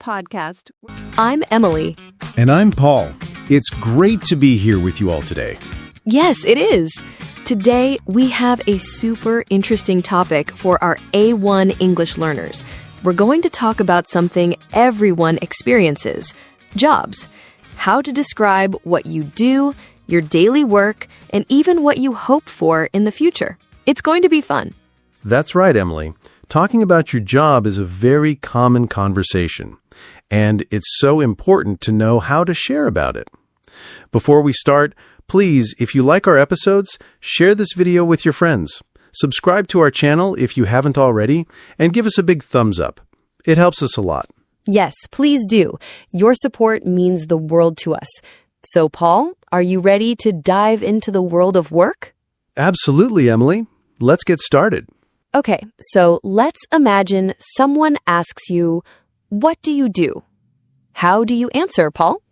podcast. I'm Emily. And I'm Paul. It's great to be here with you all today. Yes, it is. Today, we have a super interesting topic for our A1 English learners. We're going to talk about something everyone experiences, jobs. How to describe what you do, your daily work, and even what you hope for in the future. It's going to be fun. That's right, Emily. Talking about your job is a very common conversation, and it's so important to know how to share about it. Before we start, please, if you like our episodes, share this video with your friends. Subscribe to our channel if you haven't already, and give us a big thumbs up. It helps us a lot. Yes, please do. Your support means the world to us. So, Paul, are you ready to dive into the world of work? Absolutely, Emily. Let's get started. Okay, so let's imagine someone asks you, "What do you do?" How do you answer, Paul?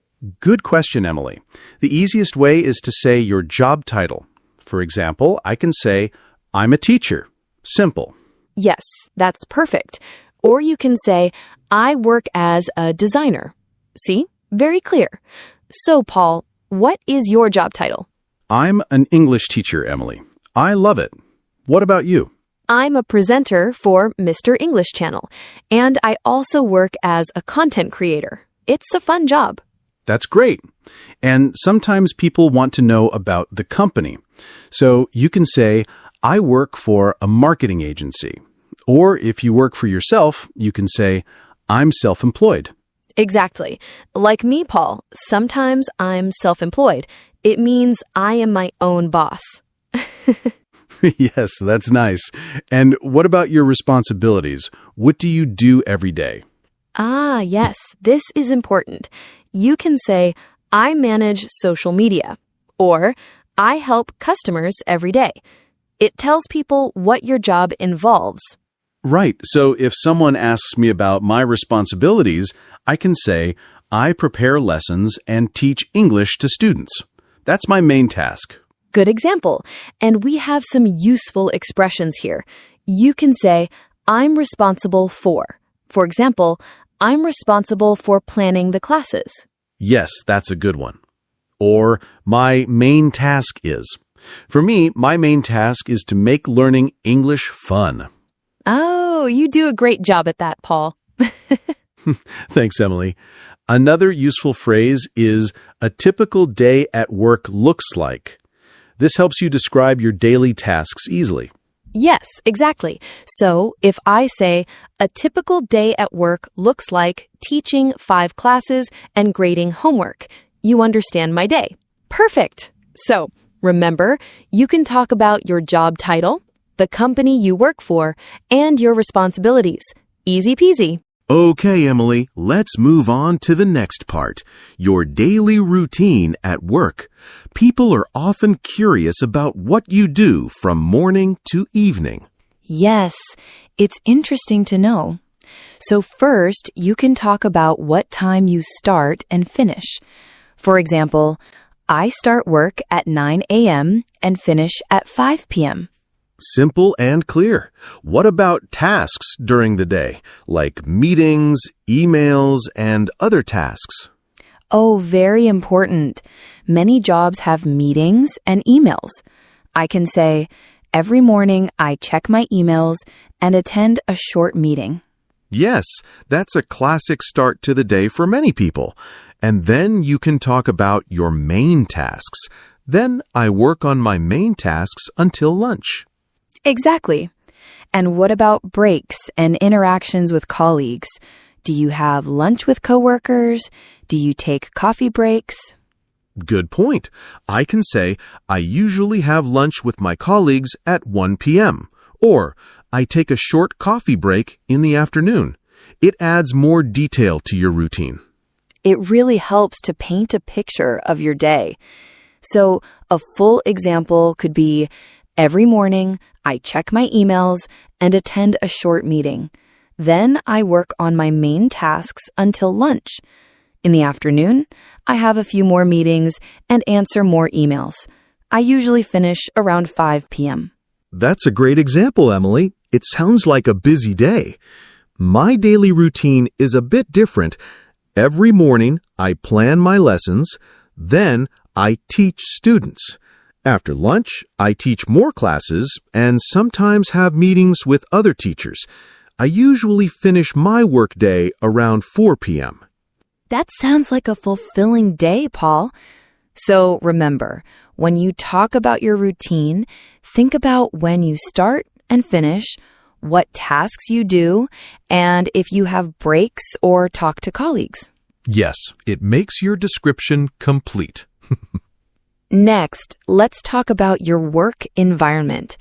Good question, Emily. The easiest way is to say your job title. For example, I can say, I'm a teacher. Simple. Yes, that's perfect. Or you can say, I work as a designer. See? Very clear. So, Paul, what is your job title? I'm an English teacher, Emily. I love it. What about you? I'm a presenter for Mr. English Channel, and I also work as a content creator. It's a fun job. That's great. And sometimes people want to know about the company. So you can say, I work for a marketing agency. Or if you work for yourself, you can say, I'm self-employed. Exactly. Like me, Paul, sometimes I'm self-employed. It means I am my own boss. Yes, that's nice. And what about your responsibilities? What do you do every day? Ah, yes, this is important. You can say, I manage social media, or I help customers every day. It tells people what your job involves. Right. So if someone asks me about my responsibilities, I can say, I prepare lessons and teach English to students. That's my main task. Good example. And we have some useful expressions here. You can say, I'm responsible for. For example, I'm responsible for planning the classes. Yes, that's a good one. Or, my main task is. For me, my main task is to make learning English fun. Oh, you do a great job at that, Paul. Thanks, Emily. Another useful phrase is, a typical day at work looks like. This helps you describe your daily tasks easily. Yes, exactly. So if I say, a typical day at work looks like teaching 5 classes and grading homework, you understand my day. Perfect. So remember, you can talk about your job title, the company you work for, and your responsibilities. Easy peasy. Okay, Emily, let's move on to the next part, your daily routine at work. People are often curious about what you do from morning to evening. Yes, it's interesting to know. So first, you can talk about what time you start and finish. For example, I start work at 9 a.m. and finish at 5 p.m. Simple and clear. What about tasks during the day, like meetings, emails, and other tasks? Oh, very important. Many jobs have meetings and emails. I can say, every morning I check my emails and attend a short meeting. Yes, that's a classic start to the day for many people. And then you can talk about your main tasks. Then I work on my main tasks until lunch. Exactly. And what about breaks and interactions with colleagues? Do you have lunch with coworkers? Do you take coffee breaks? Good point. I can say, I usually have lunch with my colleagues at 1 p.m. Or, I take a short coffee break in the afternoon. It adds more detail to your routine. It really helps to paint a picture of your day. So, a full example could be, every morning, I check my emails and attend a short meeting. Then I work on my main tasks until lunch. In the afternoon, I have a few more meetings and answer more emails. I usually finish around 5 p.m. That's a great example, Emily. It sounds like a busy day. My daily routine is a bit different. Every morning, I plan my lessons, then I teach students. After lunch, I teach more classes and sometimes have meetings with other teachers. I usually finish my workday around 4 p.m. That sounds like a fulfilling day, Paul. So remember, when you talk about your routine, think about when you start and finish, what tasks you do, and if you have breaks or talk to colleagues. Yes, it makes your description complete. Next, let's talk about your work environment.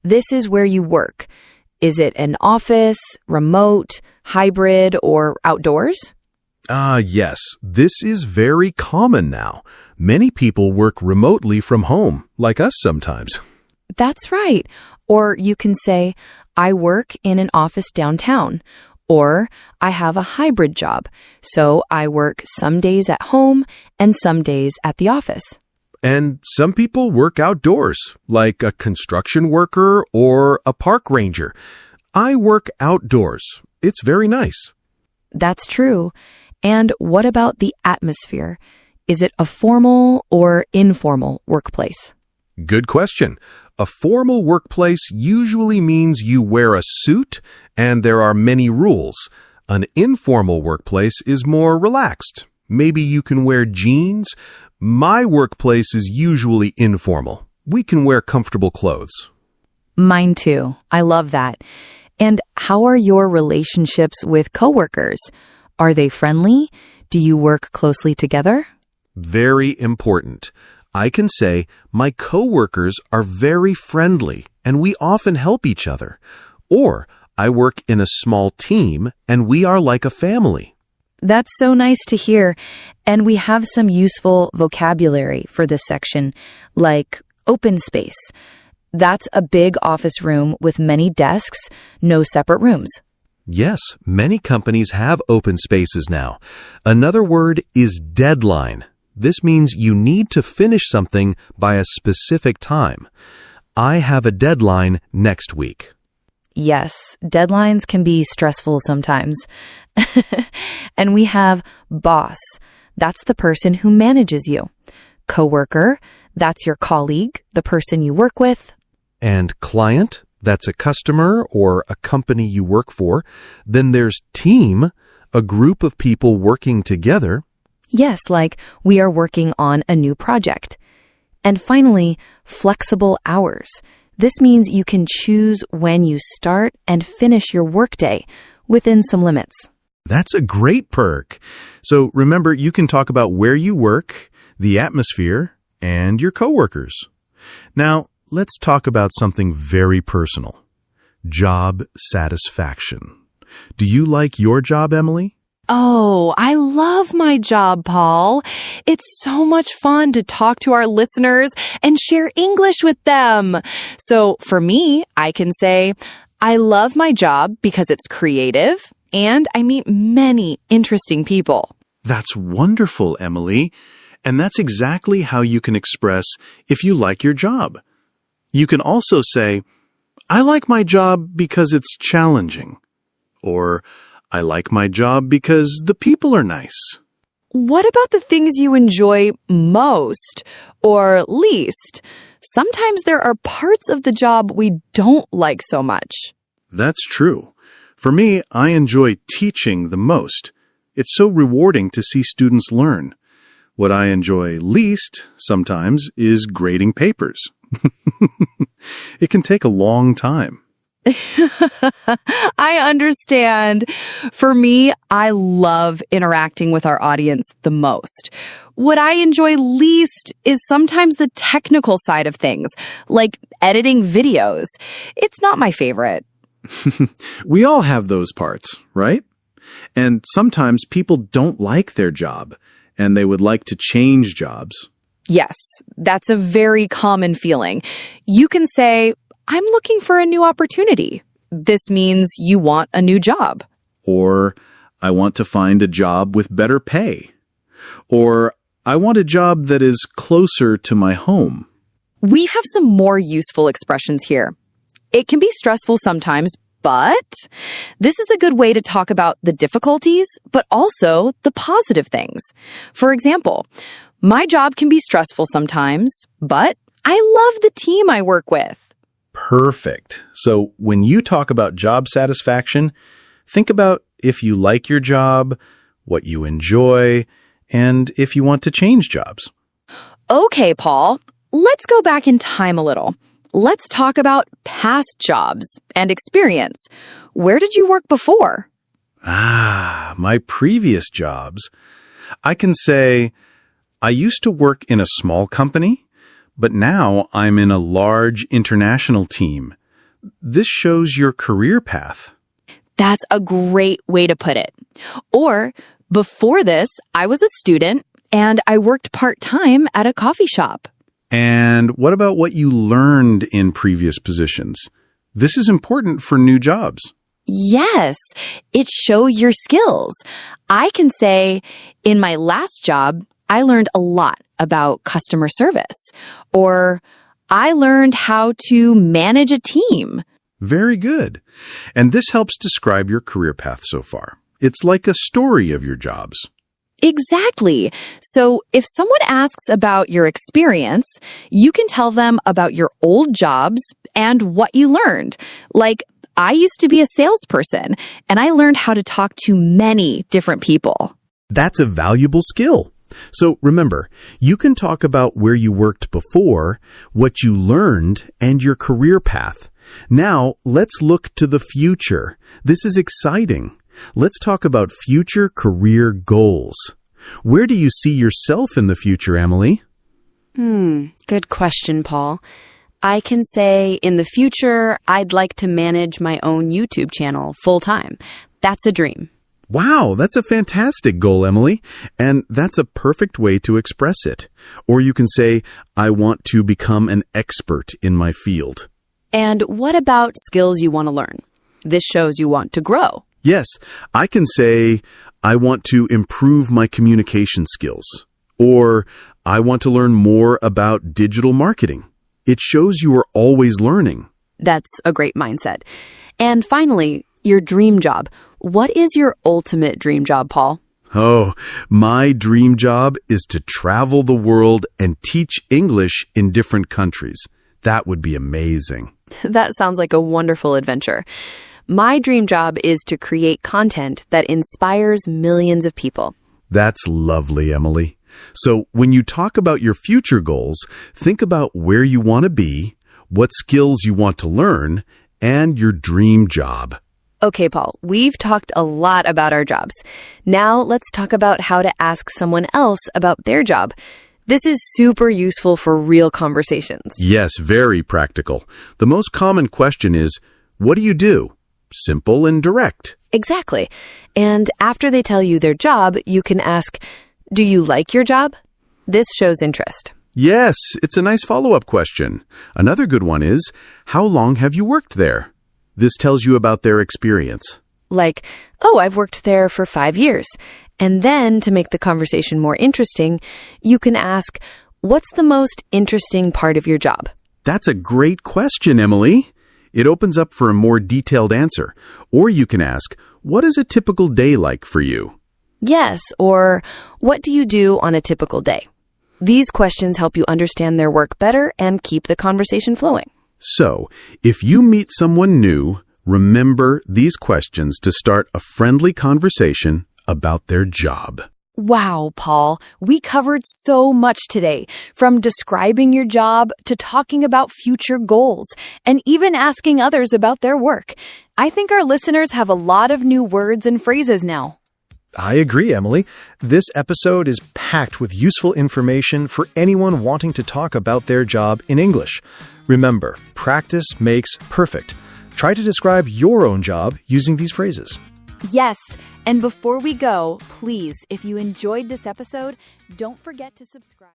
This is where you work. Is it an office, remote, hybrid, or outdoors? Yes, this is very common now. Many people work remotely from home, like us sometimes. That's right. Or you can say, I work in an office downtown. Or I have a hybrid job, so I work some days at home and some days at the office. And some people work outdoors, like a construction worker or a park ranger. I work outdoors. It's very nice. That's true. And what about the atmosphere? Is it a formal or informal workplace? Good question. A formal workplace usually means you wear a suit and there are many rules. An informal workplace is more relaxed. Maybe you can wear jeans. My workplace is usually informal. We can wear comfortable clothes. Mine too. I love that. And how are your relationships with coworkers? Are they friendly? Do you work closely together? Very important. I can say my coworkers are very friendly and we often help each other. Or I work in a small team and we are like a family. That's so nice to hear. And we have some useful vocabulary for this section, like open space. That's a big office room with many desks, no separate rooms. Yes, many companies have open spaces now. Another word is deadline. This means you need to finish something by a specific time. I have a deadline next week. Yes, deadlines can be stressful sometimes. And we have boss. That's the person who manages you. Coworker, that's your colleague, the person you work with. And client, that's a customer or a company you work for. Then there's team, a group of people working together. Yes, like we are working on a new project. And finally, flexible hours. This means you can choose when you start and finish your workday within some limits. That's a great perk. So remember, you can talk about where you work, the atmosphere, and your coworkers. Now, let's talk about something very personal. Job satisfaction. Do you like your job, Emily? Oh, I love my job, Paul. It's so much fun to talk to our listeners and share English with them. So for me, I can say, I love my job because it's creative and I meet many interesting people. That's wonderful, Emily. And that's exactly how you can express if you like your job. You can also say, I like my job because it's challenging. Or, I like my job because the people are nice. What about the things you enjoy most or least? Sometimes there are parts of the job we don't like so much. That's true. For me, I enjoy teaching the most. It's so rewarding to see students learn. What I enjoy least, sometimes, is grading papers. It can take a long time. I understand. For me, I love interacting with our audience the most. What I enjoy least is sometimes the technical side of things, like editing videos. It's not my favorite. We all have those parts, right? And sometimes people don't like their job, and they would like to change jobs. Yes, that's a very common feeling. You can say, I'm looking for a new opportunity. This means you want a new job. Or, I want to find a job with better pay. Or, I want a job that is closer to my home. We have some more useful expressions here. It can be stressful sometimes, But this is a good way to talk about the difficulties, but also the positive things. For example, my job can be stressful sometimes, but I love the team I work with. Perfect. So when you talk about job satisfaction, think about if you like your job, what you enjoy, and if you want to change jobs. Okay, Paul, let's go back in time a little. Let's talk about past jobs and experience. Where did you work before? My previous jobs. I can say I used to work in a small company, but now I'm in a large international team. This shows your career path. That's a great way to put it. Or, before this, I was a student and I worked part-time at a coffee shop. And what about what you learned in previous positions? This is important for new jobs. Yes, it shows your skills. I can say, in my last job, I learned a lot about customer service. Or, I learned how to manage a team. Very good. And this helps describe your career path so far. It's like a story of your jobs. Exactly. So if someone asks about your experience, you can tell them about your old jobs and what you learned. Like, I used to be a salesperson, and I learned how to talk to many different people. That's a valuable skill. So remember, you can talk about where you worked before, what you learned, and your career path. Now, let's look to the future. This is exciting. Let's talk about future career goals. Where do you see yourself in the future, Emily? Good question, Paul. I can say in the future, I'd like to manage my own YouTube channel full-time. That's a dream. Wow, that's a fantastic goal, Emily. And that's a perfect way to express it. Or you can say, I want to become an expert in my field. And what about skills you want to learn? This shows you want to grow. Yes, I can say, I want to improve my communication skills. Or, I want to learn more about digital marketing. It shows you are always learning. That's a great mindset. And finally, your dream job. What is your ultimate dream job, Paul? Oh, my dream job is to travel the world and teach English in different countries. That would be amazing. That sounds like a wonderful adventure. My dream job is to create content that inspires millions of people. That's lovely, Emily. So when you talk about your future goals, think about where you want to be, what skills you want to learn, and your dream job. Okay, Paul, we've talked a lot about our jobs. Now let's talk about how to ask someone else about their job. This is super useful for real conversations. Yes, very practical. The most common question is, what do you do? Simple and direct. Exactly. And after they tell you their job, you can ask, do you like your job? This shows interest. Yes, it's a nice follow-up question. Another good one is, how long have you worked there? This tells you about their experience. Like, oh, I've worked there for 5 years. And then, to make the conversation more interesting, you can ask, what's the most interesting part of your job? That's a great question, Emily. It opens up for a more detailed answer. Or you can ask, what is a typical day like for you? Yes, or what do you do on a typical day? These questions help you understand their work better and keep the conversation flowing. So, if you meet someone new, remember these questions to start a friendly conversation about their job. Wow, Paul, we covered so much today, from describing your job to talking about future goals and even asking others about their work. I think our listeners have a lot of new words and phrases now. I agree, Emily. This episode is packed with useful information for anyone wanting to talk about their job in English. Remember, practice makes perfect. Try to describe your own job using these phrases. Yes, and before we go, please, if you enjoyed this episode, don't forget to subscribe.